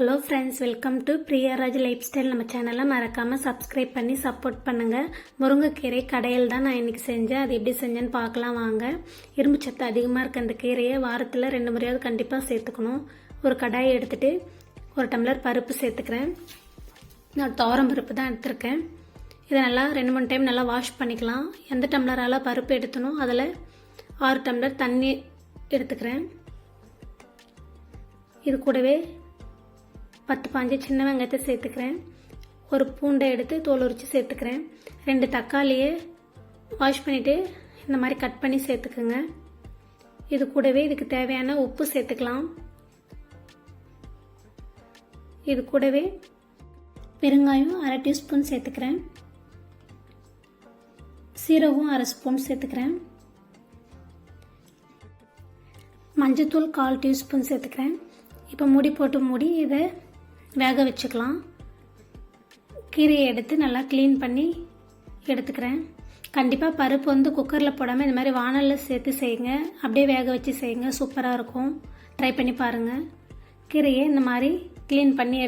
Hello friends, welcome to Priyaraj life style. நம்ம சேனலை மறக்காமல் சப்ஸ்கிரைப் பண்ணி சப்போர்ட் பண்ணுங்கள். முருங்கைக்கீரை கடையில் தான் நான் இன்றைக்கி செஞ்சேன். அது எப்படி செஞ்சேன்னு பார்க்கலாம் வாங்க. இரும்பு சத்து அதிகமாக இருக்க அந்த கீரையை வாரத்தில் 2 முறையாவது கண்டிப்பாக சேர்த்துக்கணும். ஒரு கடாயை எடுத்துகிட்டு 1 டம்ளர் பருப்பு சேர்த்துக்கிறேன். நான் துவரம் பருப்பு தான் எடுத்திருக்கேன். இதை நல்லா 2-3 டைம் நல்லா வாஷ் பண்ணிக்கலாம். எந்த டம்ளரால் பருப்பு எடுத்தனோ அதில் 6 டம்ளர் தண்ணி எடுத்துக்கிறேன். இது கூடவே 10-15 சின்ன வெங்காயத்தை சேர்த்துக்கிறேன். ஒரு பூண்டை எடுத்து தோல் உரித்து சேர்த்துக்கிறேன். 2 தக்காளியை வாஷ் பண்ணிவிட்டு இந்த மாதிரி கட் பண்ணி சேர்த்துக்குங்க. இது கூடவே இதுக்கு தேவையான உப்பு சேர்த்துக்கலாம். இது கூடவே பெருங்காயம் 1/2 டீஸ்பூன் சேர்த்துக்கிறேன். சீரகம் 1/2 ஸ்பூன் சேர்த்துக்கிறேன். மஞ்சத்தூள் 1/4 டீஸ்பூன் சேர்த்துக்கிறேன். இப்போ மூடி இதை வேக வச்சுக்கலாம். கீரையை எடுத்து நல்லா க்ளீன் பண்ணி எடுத்துக்கிறேன். கண்டிப்பாக பருப்பு குக்கரில் போடாமல் இந்த மாதிரி வானலில் சேர்த்து செய்யுங்க. அப்படியே வேக வச்சு செய்யுங்க, சூப்பராக இருக்கும். ட்ரை பண்ணி பாருங்கள். கீரையை இந்த மாதிரி க்ளீன் பண்ணி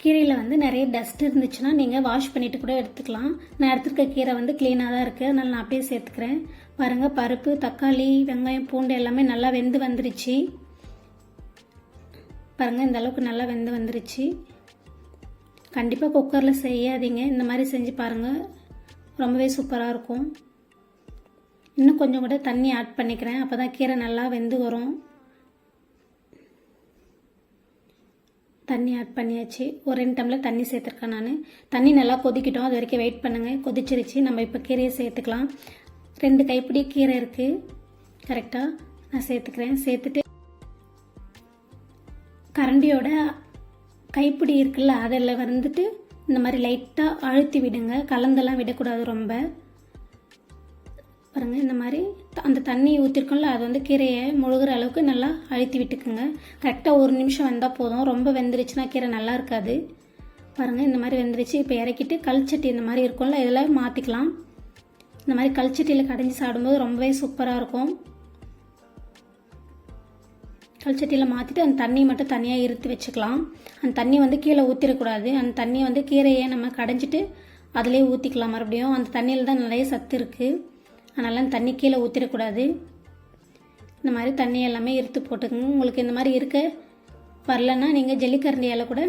கீரையில் நிறைய டஸ்ட் இருந்துச்சுன்னா நீங்கள் வாஷ் பண்ணிவிட்டு கூட எடுத்துக்கலாம். நான் எடுத்துருக்க கீரை க்ளீனாக தான் இருக்குது, அதனால் நான் அப்படியே சேர்த்துக்கிறேன். பாருங்கள், பருப்பு, தக்காளி, வெங்காயம், பூண்டு எல்லாமே நல்லா வெந்து வந்துருச்சு. பாருங்கள், இந்த அளவுக்கு நல்லா வெந்து வந்துருச்சு. கண்டிப்பாக குக்கரில் செய்யாதீங்க, இந்த மாதிரி செஞ்சு பாருங்கள், ரொம்பவே சூப்பராக இருக்கும். இன்னும் கொஞ்சம் கூட தண்ணி ஆட் பண்ணிக்கிறேன், அப்போ தான் கீரை நல்லா வெந்து வரும். தண்ணி ஆட் பண்ணியாச்சு. ஒரு 2 டம்ளர் தண்ணி சேர்த்துருக்கேன் நான். தண்ணி நல்லா கொதிக்கிட்டோம், அது வரைக்கும் வெயிட் பண்ணுங்கள். கொதிச்சிருச்சு. நம்ம இப்போ கீரையை சேர்த்துக்கலாம். 2 கைப்பிடி கீரை இருக்குது கரெக்டாக, நான் சேர்த்துக்கிறேன். சேர்த்துட்டு கரண்டியோட கைப்பிடி இருக்குல்ல, அதில் இந்த மாதிரி லைட்டாக அழுத்தி விடுங்க. கலந்தெல்லாம் விடக்கூடாது ரொம்ப. பாருங்கள், இந்த மாதிரி அந்த தண்ணி ஊற்றிருக்கோம்ல, அது கீரையை முழுகிற அளவுக்கு நல்லா அழுத்தி விட்டுக்குங்க. கரெக்டாக 1 நிமிஷம் வெந்தால் போதும். ரொம்ப வெந்துருச்சுன்னா கீரை நல்லா இருக்காது. பாருங்கள், இந்த மாதிரி வெந்துருச்சு. இப்போ இறக்கிட்டு கல்ச்சட்டி இந்த மாதிரி இருக்கும்ல, இதில் மாற்றிக்கலாம். இந்த மாதிரி கல்ச்சட்டியில் கடைஞ்சி சாப்பிடும்போது ரொம்பவே சூப்பராக இருக்கும். கல்ச்சட்டியில் மாற்றிட்டு அந்த தண்ணி மட்டும் தனியாக இருத்து வச்சுக்கலாம். அந்த தண்ணி கீழே ஊற்றிடக்கூடாது. அந்த தண்ணி கீரையை நம்ம கடைஞ்சிட்டு அதிலே ஊற்றிக்கலாம். மறுபடியும் அந்த தண்ணியில் தான் நிறைய சத்து இருக்குது, அதனால் அந்த தண்ணி கீழே ஊற்றிடக்கூடாது. இந்த மாதிரி தண்ணி எல்லாமே இருத்து போட்டுக்கோங்க. உங்களுக்கு இந்த மாதிரி இருக்க வரலன்னா நீங்கள் ஜல்லிக்கரண்டியால் கூட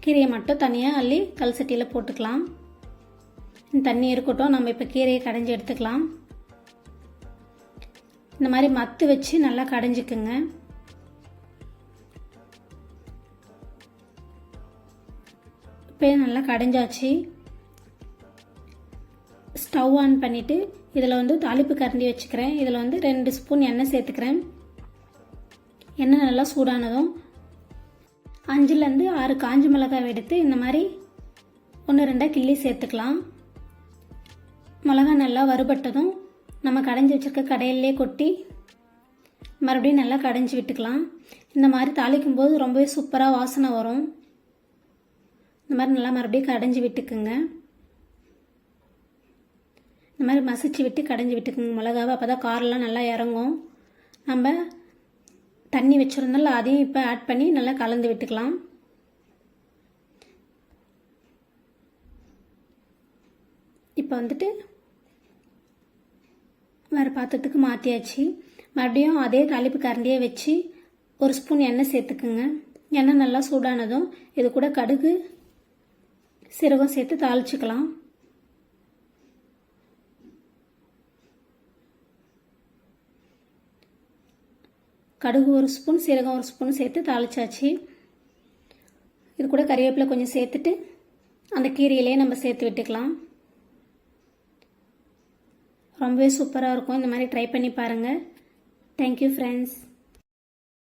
கீரையை மட்டும் தனியாக அள்ளி கல்சட்டியில் போட்டுக்கலாம். இந்த தண்ணி இருக்கட்டும், நம்ம இப்போ கீரையை கடைஞ்சி எடுத்துக்கலாம். இந்த மாதிரி மத்து வச்சு நல்லா கடைஞ்சிக்குங்க. இப்போ நல்லா கடைஞ்சாச்சு. ஸ்டவ் ஆன் பண்ணிவிட்டு இதில் தாளிப்பு கரண்டி வச்சுக்கிறேன். இதில் 2 ஸ்பூன் எண்ணெய் சேர்த்துக்கிறேன். எண்ணெய் நல்லா சூடானதும் 5லேருந்து 6 காஞ்ச மிளகாய் எடுத்து இந்த மாதிரி 1-2 கிள்ளி சேர்த்துக்கலாம். மிளகாய் நல்லா வறுபட்டதும் நம்ம கடைஞ்சி வச்சுருக்க கடையிலே கொட்டி மறுபடியும் நல்லா கடைஞ்சி விட்டுக்கலாம். இந்த மாதிரி தாளிக்கும் போது ரொம்பவே சூப்பராக வாசனை வரும். இந்த மாதிரி நல்லா மறுபடியும் கடைஞ்சி விட்டுக்குங்க. இந்த மாதிரி மசிச்சு விட்டு கடைஞ்சி விட்டுக்குங்க மிளகாவை. அப்போ தான் காரெல்லாம் நல்லா இறங்கும். நம்ம தண்ணி வச்சுருந்தாலும் அதையும் இப்போ ஆட் பண்ணி நல்லா கலந்து விட்டுக்கலாம். இப்போ வேறு பாத்திரத்துக்கு மாற்றியாச்சு. மறுபடியும் அதே தாளிப்பு கரண்டியை வச்சு 1 ஸ்பூன் எண்ணெய் சேர்த்துக்குங்க. எண்ணெய் நல்லா சூடானதும் இது கூட கடுகு, சீரகம் சேர்த்து தாளிச்சுக்கலாம். கடுகு 1 ஸ்பூன், சீரகம் 1 ஸ்பூன் சேர்த்து தாளிச்சாச்சு. இது கூட கறிவேப்பிலை கொஞ்சம் சேர்த்துட்டு அந்த கீரையிலே நம்ம சேர்த்து விட்டுக்கலாம். ரொம்பவே சூப்பராக இருக்கும். இந்த மாதிரி ட்ரை பண்ணி பாருங்கள். Thank you friends.